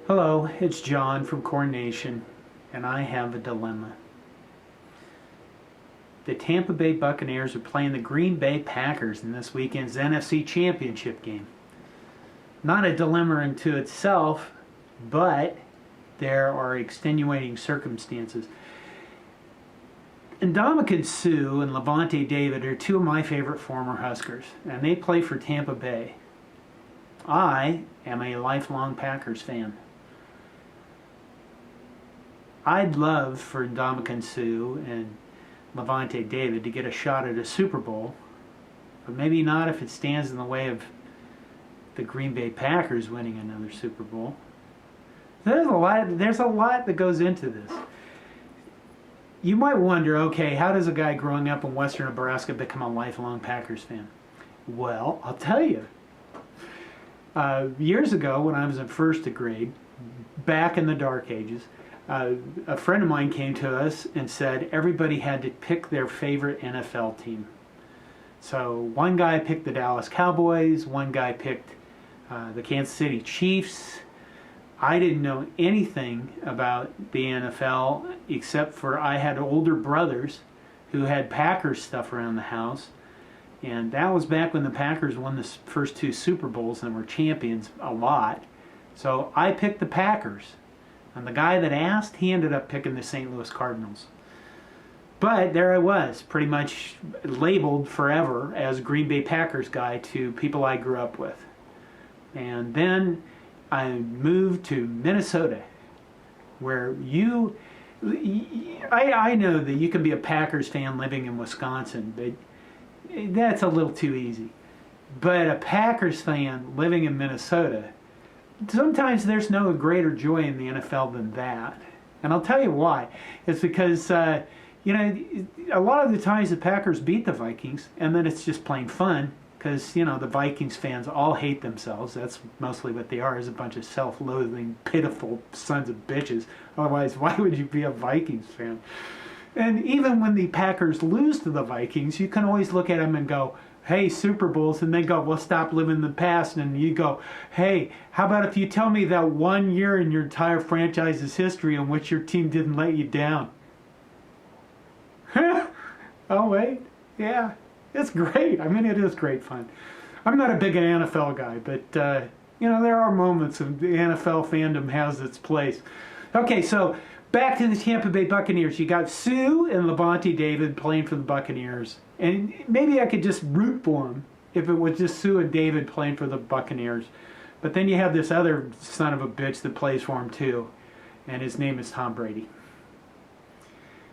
Hello, it's John from Coronation, and I have a dilemma. The Tampa Bay Buccaneers are playing the Green Bay Packers in this weekend's NFC Championship game. Not a dilemma unto itself, but there are extenuating circumstances. Ndamukong and Lavonte David are two of my favorite former Huskers, and they play for Tampa Bay. I am a lifelong Packers fan. I'd love for Ndamukong and Lavonte David to get a shot at a Super Bowl, but maybe not if it stands in the way of the Green Bay Packers winning another Super Bowl. There's a lot that goes into this. You might wonder, okay, how does a guy growing up in western Nebraska become a lifelong Packers fan? Well, I'll tell you. Years ago, when I was in first grade, back in the dark ages, a friend of mine came to us and said everybody had to pick their favorite NFL team. So one guy picked the Dallas Cowboys, one guy picked the Kansas City Chiefs. I didn't know anything about the NFL except for I had older brothers who had Packers stuff around the house. And that was back when the Packers won the first two Super Bowls and were champions a lot. So I picked the Packers. And the guy that asked, he ended up picking the St. Louis Cardinals. But there I was, pretty much labeled forever as Green Bay Packers guy to people I grew up with. And then I moved to Minnesota, where I know that you can be a Packers fan living in Wisconsin, but that's a little too easy. But a Packers fan living in Minnesota, sometimes there's no greater joy in the NFL than that. And I'll tell you why. It's because, a lot of the times the Packers beat the Vikings, and then it's just plain fun, because, the Vikings fans all hate themselves. That's mostly what they are, is a bunch of self-loathing, pitiful sons of bitches. Otherwise, why would you be a Vikings fan? And even when the Packers lose to the Vikings, you can always look at them and go, hey, Super Bowls, and they go, well, stop living in the past. And you go, hey, how about if you tell me that one year in your entire franchise's history in which your team didn't let you down? Oh, wait, yeah, it's great. I mean, it is great fun. I'm not a big NFL guy, but, there are moments of the NFL fandom has its place. Okay, so back to the Tampa Bay Buccaneers. You got Sue and Lavonte David playing for the Buccaneers. And maybe I could just root for them if it was just Sue and David playing for the Buccaneers. But then you have this other son of a bitch that plays for him too. And his name is Tom Brady.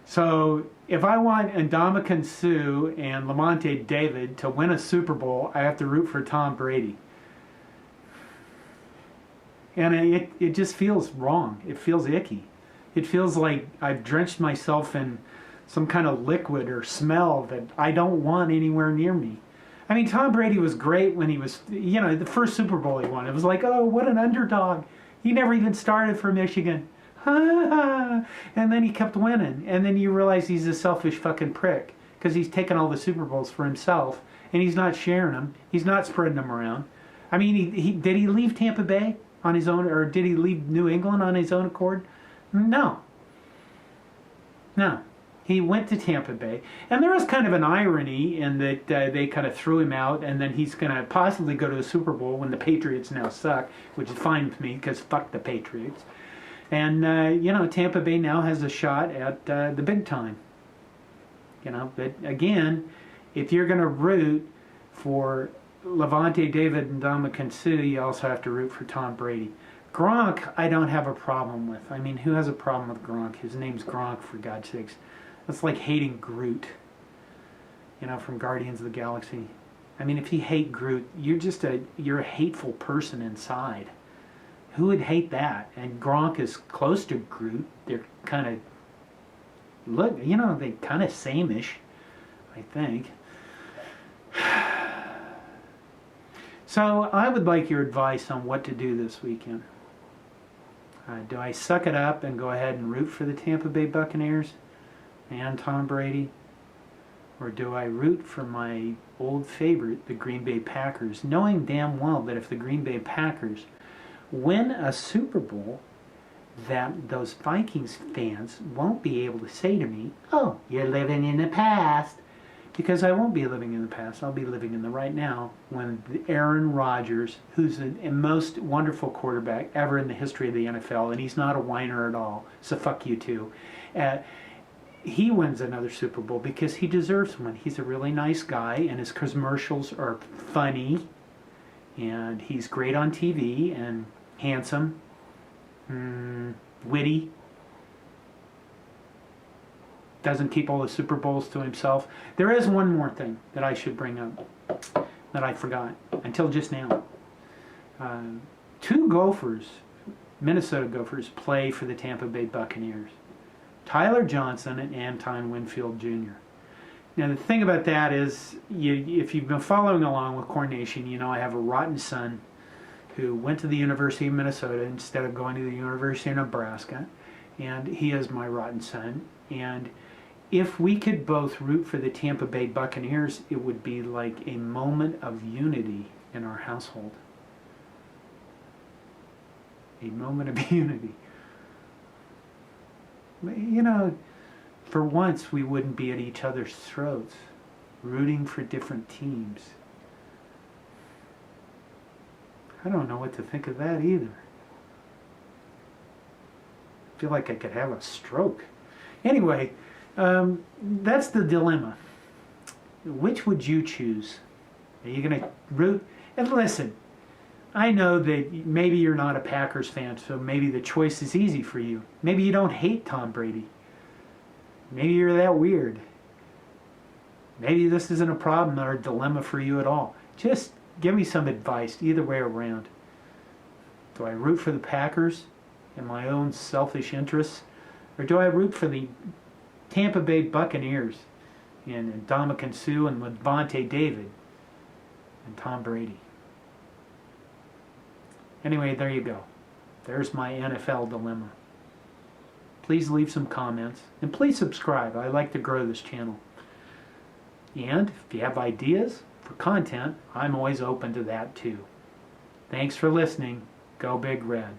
So if I want Ndamukong and Lavonte David to win a Super Bowl, I have to root for Tom Brady. And it just feels wrong. It feels icky. It feels like I've drenched myself in some kind of liquid or smell that I don't want anywhere near me. I mean, Tom Brady was great when he was, the first Super Bowl he won. It was like, oh, what an underdog. He never even started for Michigan. And then he kept winning. And then you realize he's a selfish fucking prick because he's taking all the Super Bowls for himself and he's not sharing them. He's not spreading them around. I mean, did he leave Tampa Bay on his own, or did he leave New England on his own accord? No. He went to Tampa Bay. And there is kind of an irony in that they kind of threw him out, and then he's going to possibly go to a Super Bowl when the Patriots now suck, which is fine with me because fuck the Patriots. And, Tampa Bay now has a shot at the big time. But again, if you're going to root for Lavonte David and Ndamukong, you also have to root for Tom Brady. Gronk, I don't have a problem with. I mean, who has a problem with Gronk? His name's Gronk, for God's sakes. That's like hating Groot, from Guardians of the Galaxy. I mean, if you hate Groot, you're a hateful person inside. Who would hate that? And Gronk is close to Groot. They're kind of, they kind of same-ish, I think. So I would like your advice on what to do this weekend. Do I suck it up and go ahead and root for the Tampa Bay Buccaneers and Tom Brady? Or do I root for my old favorite, the Green Bay Packers, knowing damn well that if the Green Bay Packers win a Super Bowl that those Vikings fans won't be able to say to me, oh, you're living in the past. Because I won't be living in the past. I'll be living in the right now when Aaron Rodgers, who's the most wonderful quarterback ever in the history of the NFL, and he's not a whiner at all, so fuck you too, he wins another Super Bowl because he deserves one. He's a really nice guy, and his commercials are funny, and he's great on TV, and handsome, witty, doesn't keep all the Super Bowls to himself. There is one more thing that I should bring up that I forgot until just now. Two Gophers, Minnesota Gophers, play for the Tampa Bay Buccaneers. Tyler Johnson and Anton Winfield Jr. Now the thing about that is, if you've been following along with Corn Nation, you know I have a rotten son who went to the University of Minnesota instead of going to the University of Nebraska, and he is my rotten son. And if we could both root for the Tampa Bay Buccaneers, it would be like a moment of unity in our household. A moment of unity. You know, for once we wouldn't be at each other's throats, rooting for different teams. I don't know what to think of that either. I feel like I could have a stroke. Anyway, that's the dilemma. Which would you choose? Are you going to root? And listen, I know that maybe you're not a Packers fan, so maybe the choice is easy for you. Maybe you don't hate Tom Brady. Maybe you're that weird. Maybe this isn't a problem or a dilemma for you at all. Just give me some advice, either way around. Do I root for the Packers in my own selfish interests? Or do I root for the Tampa Bay Buccaneers and Ndamukong and Lavonte David and Tom Brady? Anyway, there you go. There's my NFL dilemma. Please leave some comments and please subscribe. I like to grow this channel. And if you have ideas for content, I'm always open to that too. Thanks for listening. Go Big Red.